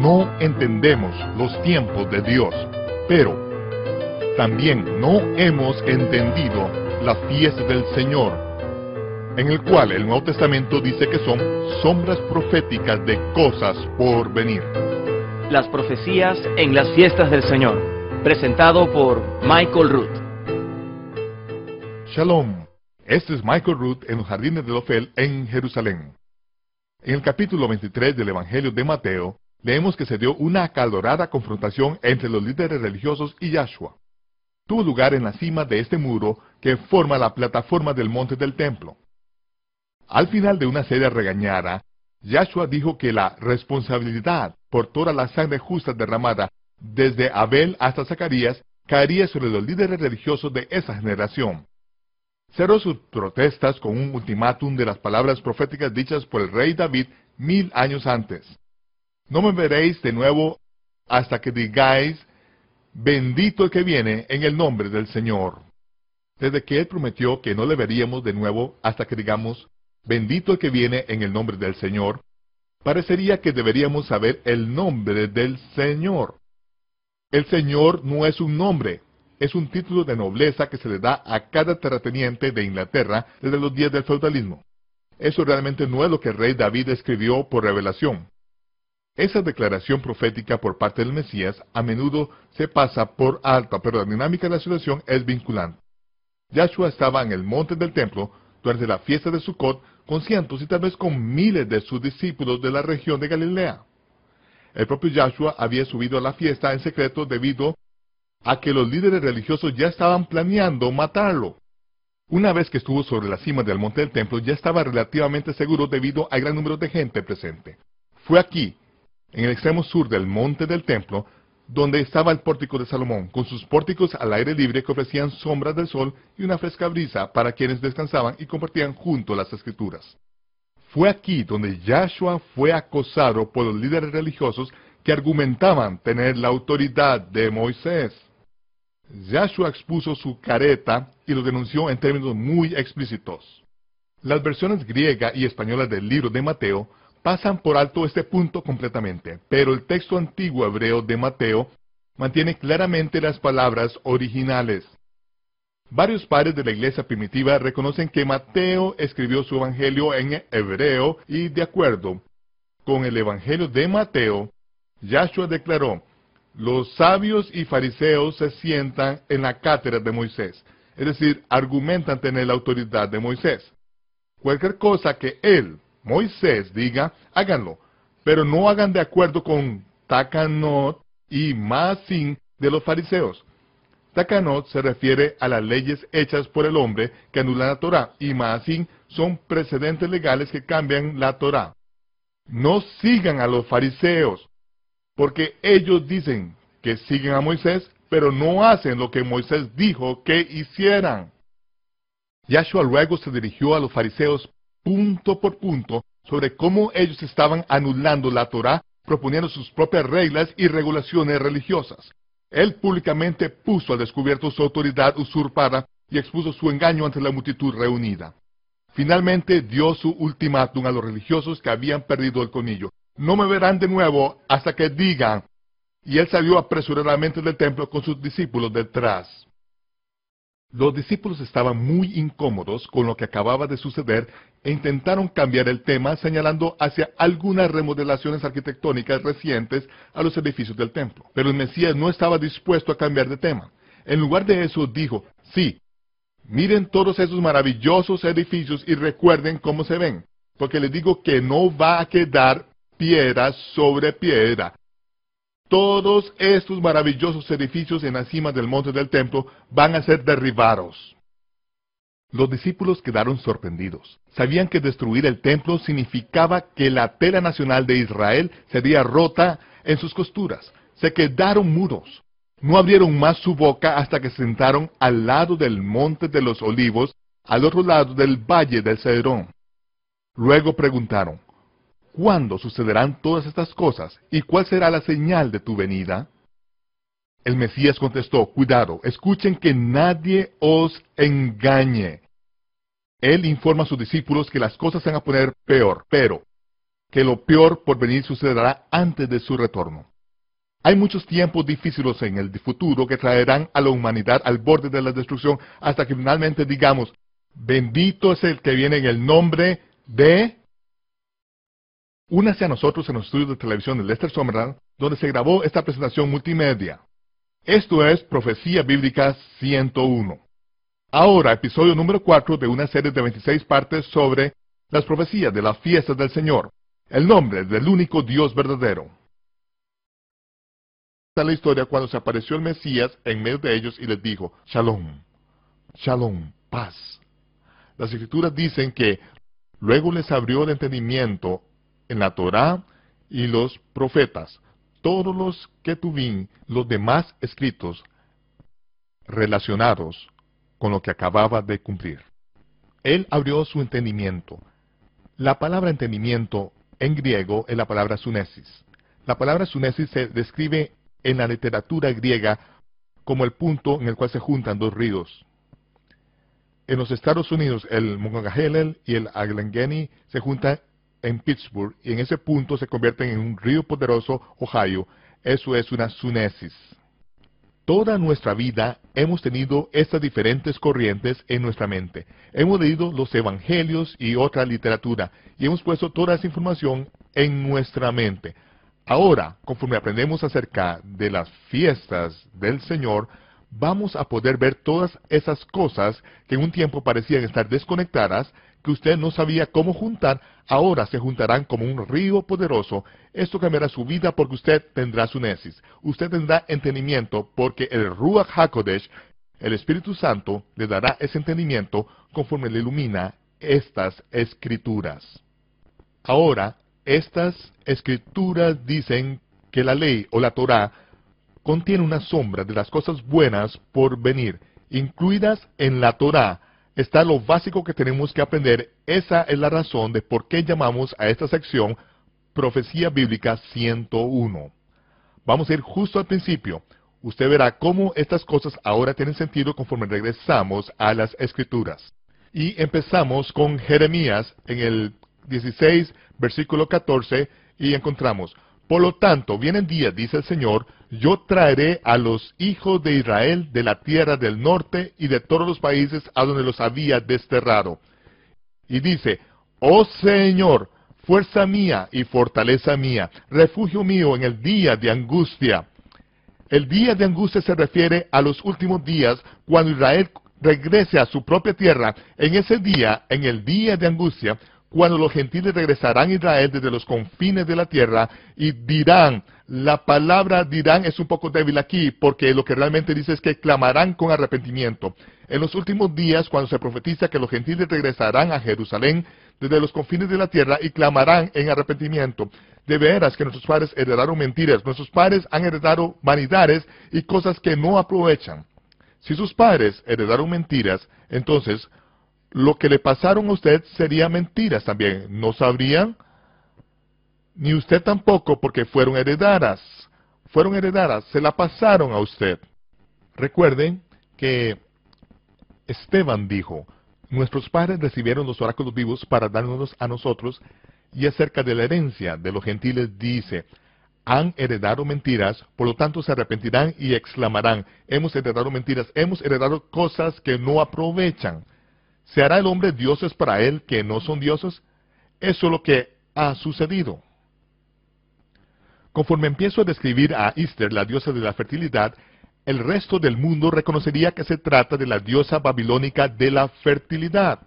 no entendemos los tiempos de Dios, pero también no hemos entendido la fiesta del Señor, en el cual el Nuevo Testamento dice que son sombras proféticas de cosas por venir. Las profecías en las fiestas del Señor, presentado por Michael Root. Shalom, este es Michael Root en los jardines de Ofel en Jerusalén. En el capítulo 23 del Evangelio de Mateo, leemos que se dio una acalorada confrontación entre los líderes religiosos y Yahshua. Tuvo lugar en la cima de este muro que forma la plataforma del monte del templo. Al final de una seria regañada, Yahshua dijo que la responsabilidad por toda la sangre justa derramada desde Abel hasta Zacarías caería sobre los líderes religiosos de esa generación. Cerró sus protestas con un ultimátum de las palabras proféticas dichas por el rey David 1000 años antes. No me veréis de nuevo hasta que digáis, bendito el que viene en el nombre del Señor. Desde que él prometió que no le veríamos de nuevo hasta que digamos, bendito el que viene en el nombre del Señor, parecería que deberíamos saber el nombre del Señor. El Señor no es un nombre, es un título de nobleza que se le da a cada terrateniente de Inglaterra desde los días del feudalismo. Eso realmente no es lo que el rey David escribió por revelación. Esa declaración profética por parte del Mesías a menudo se pasa por alto, pero la dinámica de la situación es vinculante. Yahshua estaba en el monte del templo durante la fiesta de Sukkot con cientos y tal vez con miles de sus discípulos de la región de Galilea. El propio Yahshua había subido a la fiesta en secreto debido a que los líderes religiosos ya estaban planeando matarlo. Una vez que estuvo sobre la cima del monte del templo, ya estaba relativamente seguro debido al gran número de gente presente. Fue aquí, en el extremo sur del monte del templo, donde estaba el pórtico de Salomón, con sus pórticos al aire libre que ofrecían sombras del sol y una fresca brisa para quienes descansaban y compartían junto las escrituras. Fue aquí donde Yahshua fue acosado por los líderes religiosos que argumentaban tener la autoridad de Moisés. Yahshua expuso su careta y lo denunció en términos muy explícitos. Las versiones griega y española del libro de Mateo pasan por alto este punto completamente, pero el texto antiguo hebreo de Mateo mantiene claramente las palabras originales. Varios padres de la iglesia primitiva reconocen que Mateo escribió su evangelio en hebreo y de acuerdo con el evangelio de Mateo, Yahshua declaró, los sabios y fariseos se sientan en la cátedra de Moisés, es decir, argumentan tener la autoridad de Moisés. Cualquier cosa que él, Moisés, diga, háganlo, pero no hagan de acuerdo con Takanot y Maasim de los fariseos. Takanot se refiere a las leyes hechas por el hombre que anulan la Torá, y Maasim son precedentes legales que cambian la Torá. No sigan a los fariseos, porque ellos dicen que siguen a Moisés, pero no hacen lo que Moisés dijo que hicieran. Yahshua luego se dirigió a los fariseos punto por punto sobre cómo ellos estaban anulando la Torá, proponiendo sus propias reglas y regulaciones religiosas. Él públicamente puso al descubierto su autoridad usurpada y expuso su engaño ante la multitud reunida. Finalmente dio su ultimátum a los religiosos que habían perdido el colmillo. No me verán de nuevo hasta que digan. Y él salió apresuradamente del templo con sus discípulos detrás. Los discípulos estaban muy incómodos con lo que acababa de suceder e intentaron cambiar el tema señalando hacia algunas remodelaciones arquitectónicas recientes a los edificios del templo. Pero el Mesías no estaba dispuesto a cambiar de tema. En lugar de eso dijo, sí, miren todos esos maravillosos edificios y recuerden cómo se ven, porque les digo que no va a quedar piedra sobre piedra. Todos estos maravillosos edificios en la cima del monte del templo van a ser derribados. Los discípulos quedaron sorprendidos. Sabían que destruir el templo significaba que la tela nacional de Israel sería rota en sus costuras. Se quedaron mudos. No abrieron más su boca hasta que se sentaron al lado del monte de los olivos, al otro lado del valle del Cedrón. Luego preguntaron, ¿cuándo sucederán todas estas cosas? ¿Y cuál será la señal de tu venida? El Mesías contestó, cuidado, escuchen que nadie os engañe. Él informa a sus discípulos que las cosas se van a poner peor, pero que lo peor por venir sucederá antes de su retorno. Hay muchos tiempos difíciles en el futuro que traerán a la humanidad al borde de la destrucción hasta que finalmente digamos, bendito es el que viene en el nombre de... Únase a nosotros en los estudios de televisión de Lester Summerall, donde se grabó esta presentación multimedia. Esto es Profecía Bíblica 101. Ahora, episodio número 4 de una serie de 26 partes sobre las profecías de las fiestas del Señor, el nombre del único Dios verdadero. Esta es la historia cuando se apareció el Mesías en medio de ellos y les dijo, Shalom, Shalom, paz. Las Escrituras dicen que luego les abrió el entendimiento en la Torá y los profetas, todos los ketubín, los demás escritos relacionados con lo que acababa de cumplir. Él abrió su entendimiento. La palabra entendimiento en griego es la palabra sunesis. La palabra sunesis se describe en la literatura griega como el punto en el cual se juntan dos ríos. En los Estados Unidos, el Monongahela y el Allegheny se juntan en Pittsburgh, y en ese punto se convierten en un río poderoso, Ohio. Eso es una sunesis. Toda nuestra vida hemos tenido estas diferentes corrientes en nuestra mente. Hemos leído los evangelios y otra literatura, y hemos puesto toda esa información en nuestra mente. Ahora, conforme aprendemos acerca de las fiestas del Señor, vamos a poder ver todas esas cosas que en un tiempo parecían estar desconectadas, que usted no sabía cómo juntar, ahora se juntarán como un río poderoso. Esto cambiará su vida porque usted tendrá sunesis. Usted tendrá entendimiento porque el Ruach HaKodesh, el Espíritu Santo, le dará ese entendimiento conforme le ilumina estas escrituras. Ahora, estas escrituras dicen que la ley o la Torá contiene una sombra de las cosas buenas por venir. Incluidas en la Torá está lo básico que tenemos que aprender. Esa es la razón de por qué llamamos a esta sección Profecía Bíblica 101. Vamos a ir justo al principio. Usted verá cómo estas cosas ahora tienen sentido conforme regresamos a las Escrituras. Y empezamos con Jeremías en el 16, versículo 14, y encontramos, por lo tanto, vienen días, dice el Señor, yo traeré a los hijos de Israel de la tierra del norte y de todos los países a donde los había desterrado. Y dice, oh Señor, fuerza mía y fortaleza mía, refugio mío en el día de angustia. El día de angustia se refiere a los últimos días, cuando Israel regrese a su propia tierra. En ese día, en el día de angustia, cuando los gentiles regresarán a Israel desde los confines de la tierra y dirán, la palabra dirán es un poco débil aquí, porque lo que realmente dice es que clamarán con arrepentimiento. En los últimos días, cuando se profetiza que los gentiles regresarán a Jerusalén desde los confines de la tierra y clamarán en arrepentimiento. De veras que nuestros padres heredaron mentiras, nuestros padres han heredado vanidades y cosas que no aprovechan. Si sus padres heredaron mentiras, entonces lo que le pasaron a usted sería mentiras también. ¿No sabrían? Ni usted tampoco, porque fueron heredadas. Fueron heredadas, se la pasaron a usted. Recuerden que Esteban dijo, nuestros padres recibieron los oráculos vivos para darnos a nosotros, y acerca de la herencia de los gentiles dice, han heredado mentiras, por lo tanto se arrepentirán y exclamarán, hemos heredado mentiras, hemos heredado cosas que no aprovechan. ¿Se hará el hombre dioses para él que no son dioses? Eso es lo que ha sucedido. Conforme empiezo a describir a Ishtar, la diosa de la fertilidad, el resto del mundo reconocería que se trata de la diosa babilónica de la fertilidad.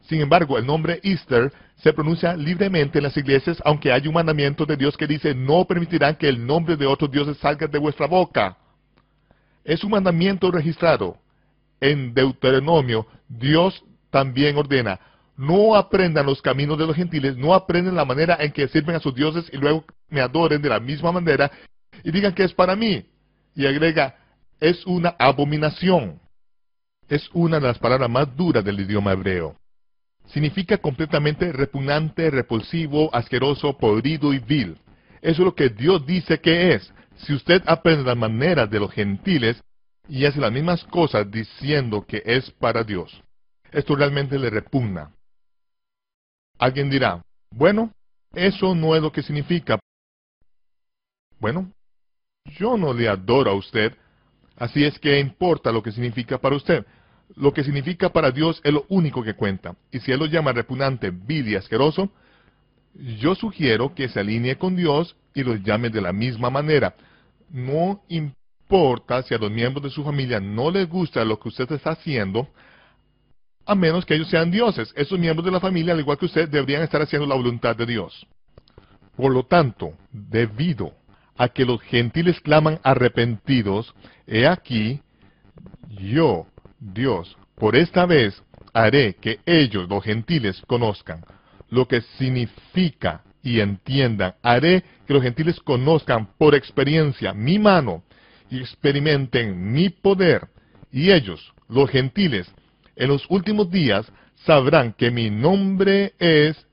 Sin embargo, el nombre Ishtar se pronuncia libremente en las iglesias, aunque hay un mandamiento de Dios que dice, no permitirán que el nombre de otros dioses salga de vuestra boca. Es un mandamiento registrado. En Deuteronomio, Dios también ordena, no aprendan los caminos de los gentiles, no aprendan la manera en que sirven a sus dioses y luego me adoren de la misma manera y digan que es para mí. Y agrega, es una abominación. Es una de las palabras más duras del idioma hebreo. Significa completamente repugnante, repulsivo, asqueroso, podrido y vil. Eso es lo que Dios dice que es. Si usted aprende las maneras de los gentiles y hace las mismas cosas diciendo que es para Dios, esto realmente le repugna. Alguien dirá, bueno, Eso no es lo que significa. Bueno, yo no le adoro a usted, así es que importa lo que significa para usted. Lo que significa para Dios es lo único que cuenta. Y si Él lo llama repugnante, vil y asqueroso, yo sugiero que se alinee con Dios y los llame de la misma manera. No importa si a los miembros de su familia no les gusta lo que usted está haciendo, a menos que ellos sean dioses. Esos miembros de la familia, al igual que usted, deberían estar haciendo la voluntad de Dios. Por lo tanto, debido a que los gentiles claman arrepentidos, he aquí, yo, Dios, por esta vez haré que ellos, los gentiles, conozcan lo que significa y entiendan. Haré que los gentiles conozcan por experiencia mi mano y experimenten mi poder. Y ellos, los gentiles, en los últimos días sabrán que mi nombre es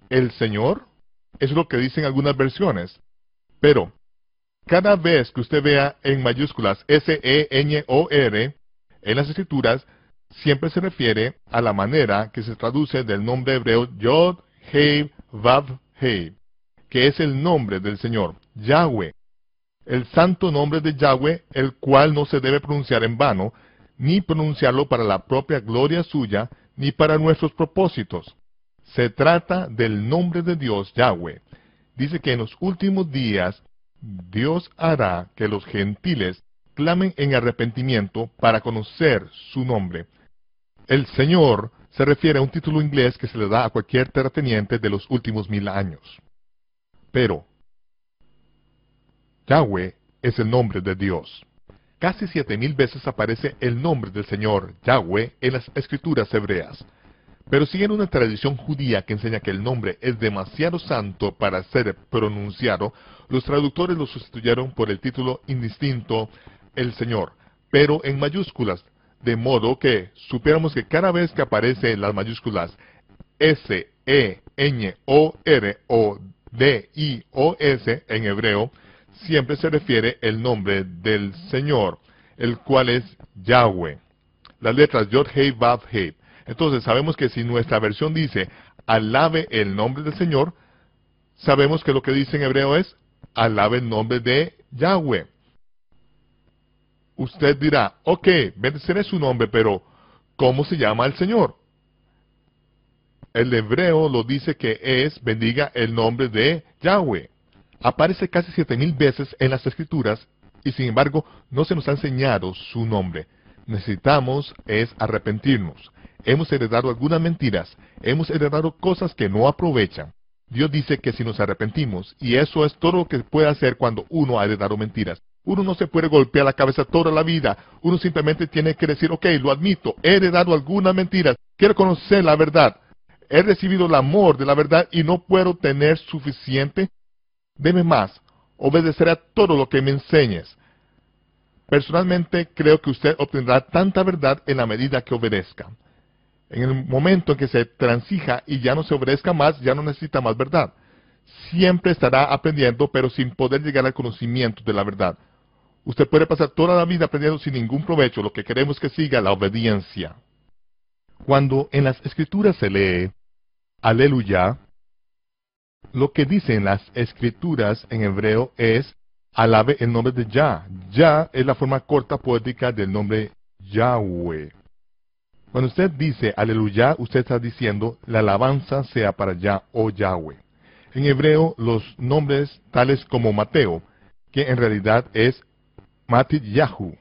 el Señor. Eso es lo que dicen algunas versiones. Pero cada vez que usted vea en mayúsculas S-E-N-O-R en las escrituras, siempre se refiere a la manera que se traduce del nombre hebreo Yod, Hei, Vav, Hei, que es el nombre del Señor, Yahweh, el santo nombre de Yahweh, el cual no se debe pronunciar en vano, ni pronunciarlo para la propia gloria suya, ni para nuestros propósitos. Se trata del nombre de Dios, Yahweh. Dice que en los últimos días Dios hará que los gentiles clamen en arrepentimiento para conocer su nombre. El Señor se refiere a un título inglés que se le da a cualquier terrateniente de los últimos 1000 años. Pero Yahweh es el nombre de Dios. Casi 7000 veces aparece el nombre del Señor, Yahweh, en las escrituras hebreas. Pero siguen una tradición judía que enseña que el nombre es demasiado santo para ser pronunciado, los traductores lo sustituyeron por el título indistinto, el Señor, pero en mayúsculas, de modo que supiéramos que cada vez que aparece las mayúsculas S-E-N-O-R o D-I-O-S en hebreo, siempre se refiere el nombre del Señor, el cual es Yahweh. Las letras Yod, Hei, Vav, Hei. Entonces sabemos que si nuestra versión dice, alabe el nombre del Señor, sabemos que lo que dice en hebreo es, alabe el nombre de Yahweh. Usted dirá, ok, bendeceré su nombre, pero ¿cómo se llama el Señor? El hebreo lo dice que es, bendiga el nombre de Yahweh. Aparece casi 7000 veces en las Escrituras, y sin embargo no se nos ha enseñado su nombre. Necesitamos es arrepentirnos. Hemos heredado algunas mentiras, hemos heredado cosas que no aprovechan. Dios dice que si nos arrepentimos, y eso es todo lo que puede hacer cuando uno ha heredado mentiras. Uno no se puede golpear la cabeza toda la vida, uno simplemente tiene que decir, ok, lo admito, he heredado algunas mentiras, quiero conocer la verdad, he recibido el amor de la verdad y no puedo tener suficiente. Deme más, obedeceré a todo lo que me enseñes. Personalmente creo que usted obtendrá tanta verdad en la medida que obedezca. En el momento en que se transija y ya no se obedezca más, ya no necesita más verdad. Siempre estará aprendiendo, pero sin poder llegar al conocimiento de la verdad. Usted puede pasar toda la vida aprendiendo sin ningún provecho. Lo que queremos es que siga la obediencia. Cuando en las Escrituras se lee, aleluya, lo que dicen las Escrituras en hebreo es, alabe el nombre de Yah. Yah es la forma corta poética del nombre Yahweh. Cuando usted dice aleluya, usted está diciendo la alabanza sea para Yah o Yahweh. En hebreo, los nombres tales como Mateo, que en realidad es Matityahu,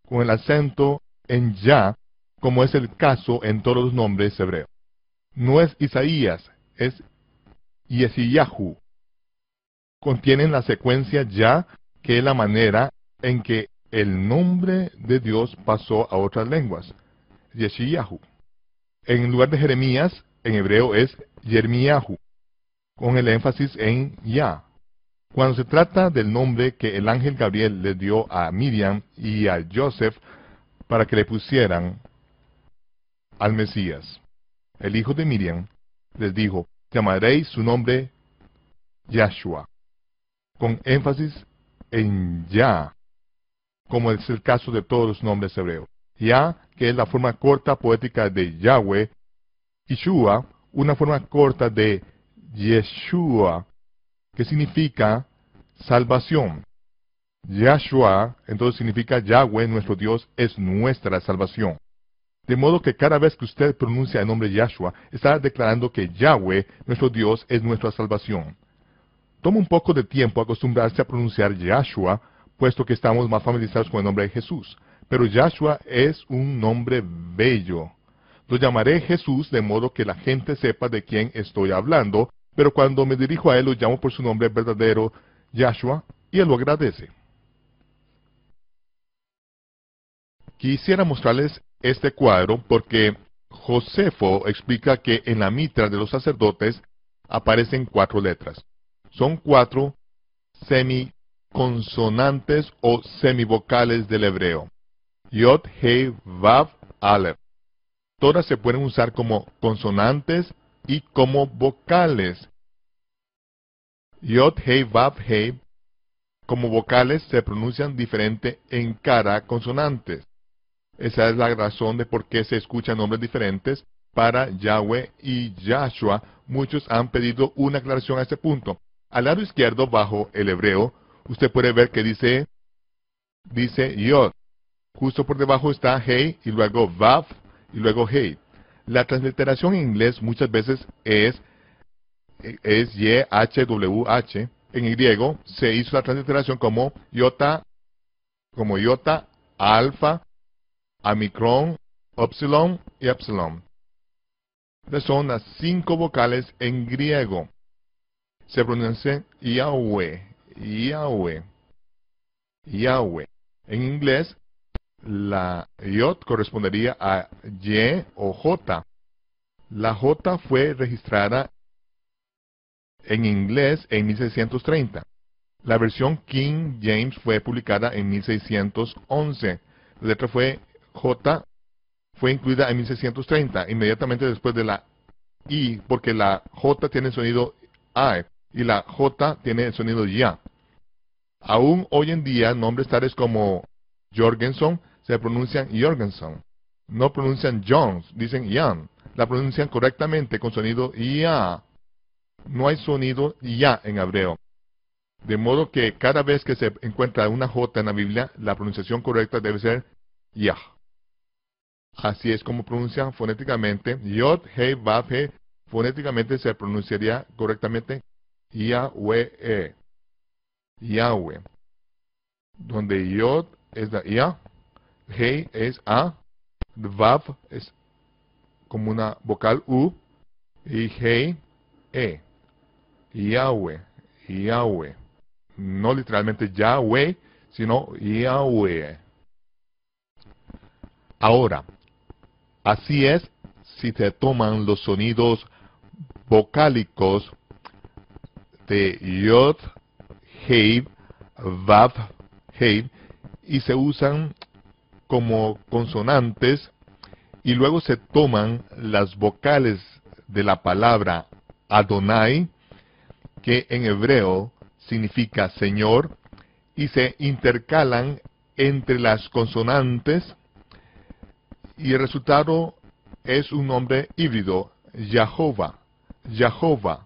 con el acento en Yah, como es el caso en todos los nombres hebreos. No es Isaías, es Yesiyahu. Contienen la secuencia Yah, que es la manera en que el nombre de Dios pasó a otras lenguas. Yeshiyahu. En lugar de Jeremías, en hebreo es Yermiyahu, con el énfasis en Yah. Cuando se trata del nombre que el ángel Gabriel le dio a Miriam y a Joseph para que le pusieran al Mesías, el hijo de Miriam les dijo, llamaréis su nombre Yahshua, con énfasis en Yah, como es el caso de todos los nombres hebreos. Yah, que es la forma corta poética de Yahweh, Yeshua, una forma corta de Yeshua, que significa salvación. Yahshua, entonces significa Yahweh, nuestro Dios, es nuestra salvación. De modo que cada vez que usted pronuncia el nombre Yahshua, está declarando que Yahweh, nuestro Dios, es nuestra salvación. Toma un poco de tiempo acostumbrarse a pronunciar Yahshua, puesto que estamos más familiarizados con el nombre de Jesús. Pero Yahshua es un nombre bello. Lo llamaré Jesús de modo que la gente sepa de quién estoy hablando, pero cuando me dirijo a él lo llamo por su nombre verdadero, Yahshua, y él lo agradece. Quisiera mostrarles este cuadro porque Josefo explica que en la mitra de los sacerdotes aparecen 4 letras. Son 4 semiconsonantes o semivocales del hebreo. Yod, He, Vav, Aleph. Todas se pueden usar como consonantes y como vocales. Yod, He, Vav, He, como vocales se pronuncian diferente en cada consonante. Esa es la razón de por qué se escuchan nombres diferentes para Yahweh y Yahshua. Muchos han pedido una aclaración a este punto. Al lado izquierdo, bajo el hebreo, usted puede ver que dice Yod. Justo por debajo está Hey, y luego Vav, y luego Hey. La transliteración en inglés muchas veces es YHWH. En griego se hizo la transliteración como Iota, Alfa, Omicron, Upsilon y Epsilon. Estas son las 5 vocales en griego. Se pronuncia Yahweh, Yahweh, Yahweh. En inglés, la Yod correspondería a Y o J. La J fue registrada en inglés en 1630. La versión King James fue publicada en 1611. La letra J fue incluida en 1630, inmediatamente después de la I, porque la J tiene el sonido A y la J tiene el sonido Ya. Aún hoy en día, nombres tales como Jorgensen se pronuncian Jorgensen. No pronuncian Jones, dicen Jan. La pronuncian correctamente con sonido Ya. No hay sonido Ya en hebreo. De modo que cada vez que se encuentra una J en la Biblia, la pronunciación correcta debe ser Yah. Así es como pronuncian fonéticamente. Yod, He, Vav, He. Fonéticamente se pronunciaría correctamente Yahweh. Yahweh. Donde Yod es la Ya, He es A, Vav es como una vocal U, y He, E. Yahweh, Yahweh. No literalmente Yahweh, sino Yahweh. Ahora, así es si se toman los sonidos vocálicos de Yod, He, Vav, He, y se usan como consonantes, y luego se toman las vocales de la palabra Adonai, que en hebreo significa Señor, y se intercalan entre las consonantes, y el resultado es un nombre híbrido, Jehová, Jehová,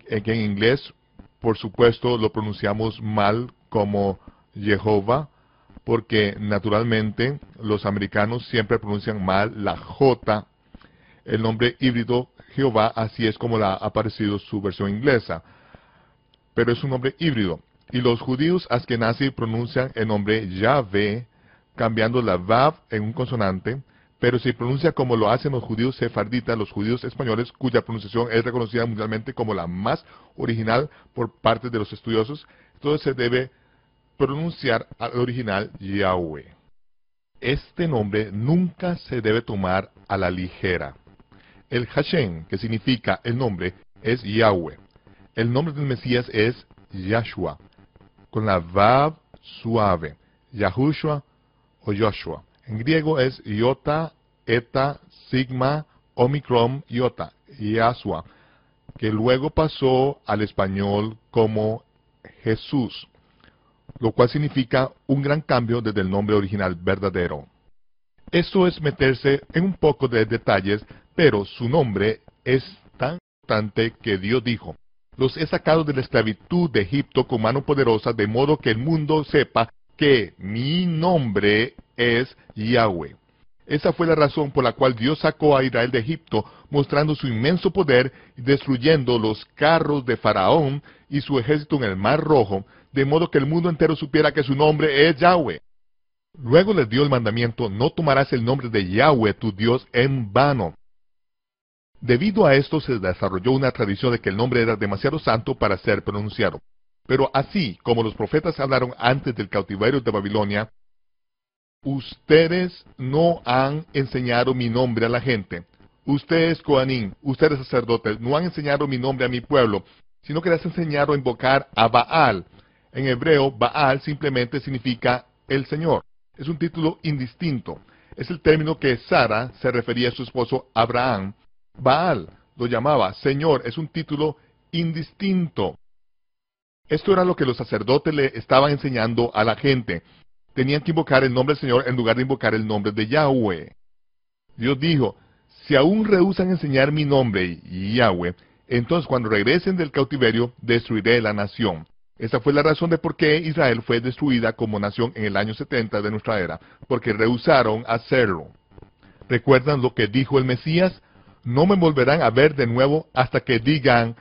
que en inglés, por supuesto, lo pronunciamos mal como Jehová, porque naturalmente los americanos siempre pronuncian mal la J. El nombre híbrido Jehová, así es como ha aparecido su versión inglesa. Pero es un nombre híbrido. Y los judíos askenazi pronuncian el nombre Yahvé, cambiando la Vav en un consonante, pero se pronuncia como lo hacen los judíos sefarditas, los judíos españoles, cuya pronunciación es reconocida mundialmente como la más original por parte de los estudiosos. Entonces se debe pronunciar al original Yahweh. Este nombre nunca se debe tomar a la ligera. El Hashem, que significa el nombre, es Yahweh. El nombre del Mesías es Yahshua, con la Vav suave, Yahushua o Joshua. En griego es Iota, Eta, Sigma, Omicron, Iota, Yahshua, que luego pasó al español como Jesús, lo cual significa un gran cambio desde el nombre original verdadero. Esto es meterse en un poco de detalles Pero su nombre es tan importante que Dios dijo: los he sacado de la esclavitud de Egipto con mano poderosa, de modo que el mundo sepa que mi nombre es Yahweh. Esa fue la razón por la cual Dios sacó a Israel de Egipto, mostrando su inmenso poder y destruyendo los carros de Faraón y su ejército en el Mar Rojo, de modo que el mundo entero supiera que su nombre es Yahweh. Luego les dio el mandamiento: no tomarás el nombre de Yahweh tu Dios en vano. Debido a esto se desarrolló una tradición de que el nombre era demasiado santo para ser pronunciado. Pero así como los profetas hablaron antes del cautiverio de Babilonia: ustedes no han enseñado mi nombre a la gente. Ustedes, Coanín, ustedes sacerdotes, no han enseñado mi nombre a mi pueblo, sino que les han enseñado a invocar a Baal. En hebreo, Baal simplemente significa el Señor. Es un título indistinto. Es el término que Sara se refería a su esposo Abraham. Baal lo llamaba Señor. Es un título indistinto. Esto era lo que los sacerdotes le estaban enseñando a la gente. Tenían que invocar el nombre del Señor en lugar de invocar el nombre de Yahweh. Dios dijo: si aún rehúsan enseñar mi nombre, Yahweh, entonces cuando regresen del cautiverio, destruiré la nación. Esa fue la razón de por qué Israel fue destruida como nación en el año 70 de nuestra era, porque rehusaron hacerlo. ¿Recuerdan lo que dijo el Mesías? No me volverán a ver de nuevo hasta que digan: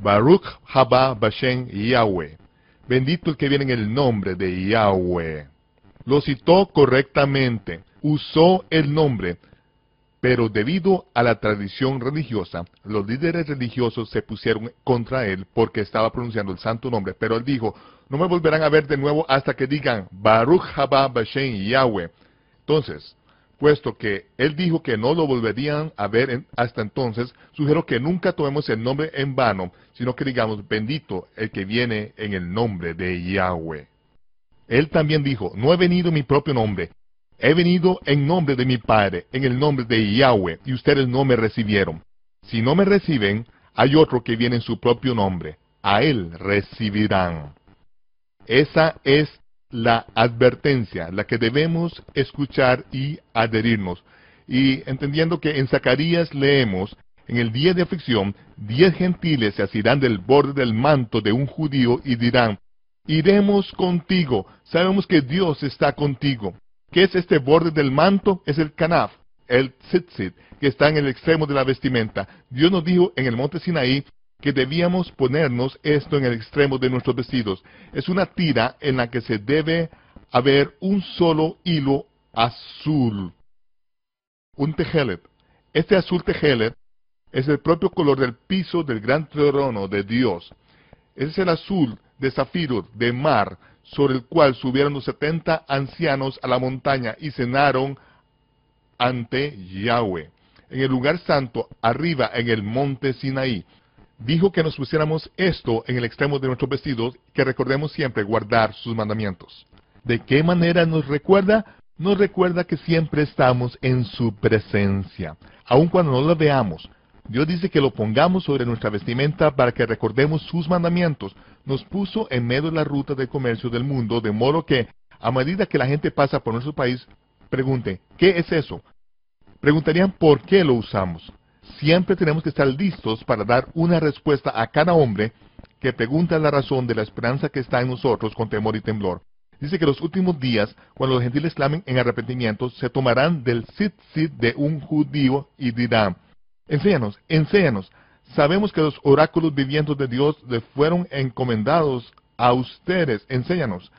Baruch haba Bashem Yahweh. Bendito el que viene en el nombre de Yahweh. Lo citó correctamente, usó el nombre, pero debido a la tradición religiosa, los líderes religiosos se pusieron contra él porque estaba pronunciando el santo nombre. Pero él dijo: no me volverán a ver de nuevo hasta que digan Baruch haba Bashem Yahweh. Entonces, puesto que él dijo que no lo volverían a ver hasta entonces, sugiero que nunca tomemos el nombre en vano, sino que digamos: bendito el que viene en el nombre de Yahweh. Él también dijo: no he venido en mi propio nombre, he venido en nombre de mi Padre, en el nombre de Yahweh, y ustedes no me recibieron. Si no me reciben, hay otro que viene en su propio nombre, a él recibirán. Esa es la advertencia, la que debemos escuchar y adherirnos. Y entendiendo que en Zacarías leemos: en el día de aflicción, 10 gentiles se asirán del borde del manto de un judío y dirán: iremos contigo, sabemos que Dios está contigo. ¿Qué es este borde del manto? Es el canaf, el tzitzit, que está en el extremo de la vestimenta. Dios nos dijo en el monte Sinaí que debíamos ponernos esto en el extremo de nuestros vestidos. Es una tira en la que se debe haber un solo hilo azul. Un tejelet. Este azul tejelet es el propio color del piso del gran trono de Dios. Ese es el azul de zafiro, de mar, sobre el cual subieron los 70 ancianos a la montaña y cenaron ante Yahweh, en el lugar santo, arriba en el monte Sinaí. Dijo que nos pusiéramos esto en el extremo de nuestros vestidos, que recordemos siempre guardar sus mandamientos. ¿De qué manera nos recuerda? Nos recuerda que siempre estamos en su presencia, aun cuando no lo veamos. Dios dice que lo pongamos sobre nuestra vestimenta para que recordemos sus mandamientos. Nos puso en medio de la ruta de comercio del mundo, de modo que, a medida que la gente pasa por nuestro país, pregunte: ¿qué es eso? Preguntarían por qué lo usamos. Siempre tenemos que estar listos para dar una respuesta a cada hombre que pregunta la razón de la esperanza que está en nosotros con temor y temblor. Dice que los últimos días, cuando los gentiles clamen en arrepentimiento, se tomarán del tzitzit de un judío y dirán: enséñanos, enséñanos. Sabemos que los oráculos vivientes de Dios le fueron encomendados a ustedes. Enséñanos.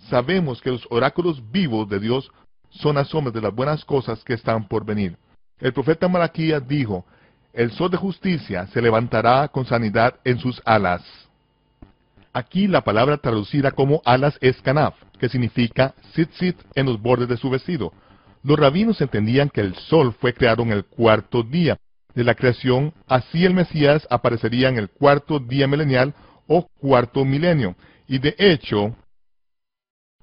Sabemos que los oráculos vivos de Dios son asombros de las buenas cosas que están por venir. El profeta Malaquías dijo: el sol de justicia se levantará con sanidad en sus alas. Aquí la palabra traducida como alas es kanaf, que significa tzitzit en los bordes de su vestido. Los rabinos entendían que el sol fue creado en el cuarto día de la creación, así el Mesías aparecería en el cuarto día milenial o cuarto milenio. Y de hecho,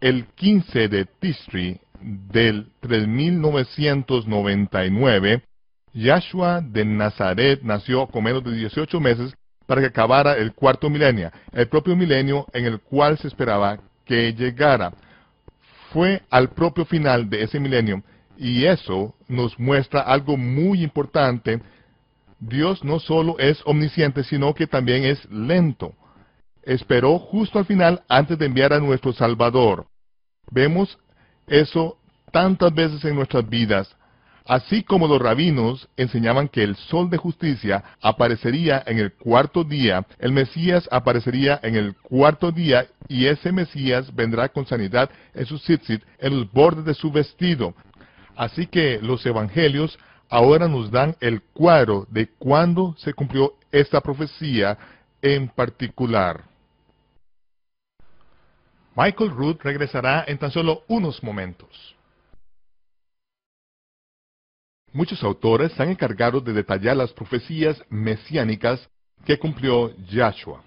el 15 de Tishri del 3999, Yahshua de Nazaret nació con menos de 18 meses para que acabara el cuarto milenio, el propio milenio en el cual se esperaba que llegara. Fue al propio final de ese milenio Y eso nos muestra algo muy importante. Dios no solo es omnisciente, sino que también es lento. Esperó justo al final antes de enviar a nuestro Salvador. Vemos eso tantas veces en nuestras vidas. Así como los rabinos enseñaban que el sol de justicia aparecería en el cuarto día, el Mesías aparecería en el cuarto día, y ese Mesías vendrá con sanidad en su tzitzit, en los bordes de su vestido. Así que los evangelios ahora nos dan el cuadro de cuándo se cumplió esta profecía en particular. Michael Rood regresará en tan solo unos momentos. Muchos autores se han encargado de detallar las profecías mesiánicas que cumplió Yahshua.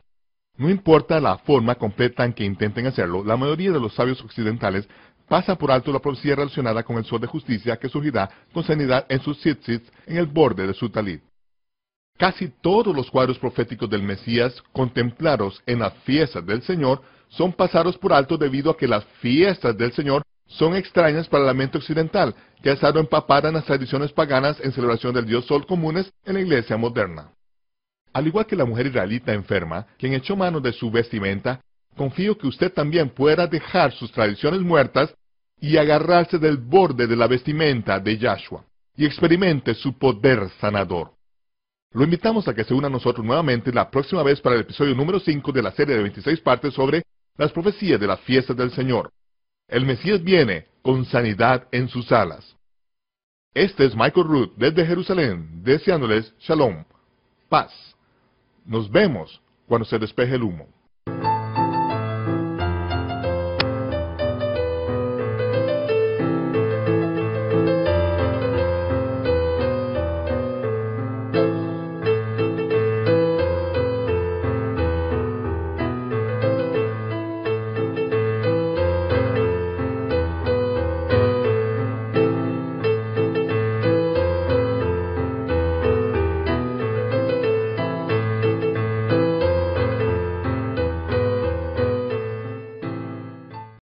No importa la forma completa en que intenten hacerlo, la mayoría de los sabios occidentales pasa por alto la profecía relacionada con el sol de justicia que surgirá con sanidad en sus tzitzits en el borde de su talit. Casi todos los cuadros proféticos del Mesías contemplados en las fiestas del Señor son pasados por alto debido a que las fiestas del Señor son extrañas para la mente occidental, que ha estado empapada en las tradiciones paganas en celebración del dios sol comunes en la iglesia moderna. Al igual que la mujer israelita enferma, quien echó mano de su vestimenta, confío que usted también pueda dejar sus tradiciones muertas y agarrarse del borde de la vestimenta de Yahshua, y experimente su poder sanador. Lo invitamos a que se una a nosotros nuevamente la próxima vez para el episodio número 5 de la serie de 26 partes sobre las profecías de las fiestas del Señor. El Mesías viene con sanidad en sus alas. Este es Michael Rood desde Jerusalén, deseándoles Shalom, paz. Nos vemos cuando se despeje el humo.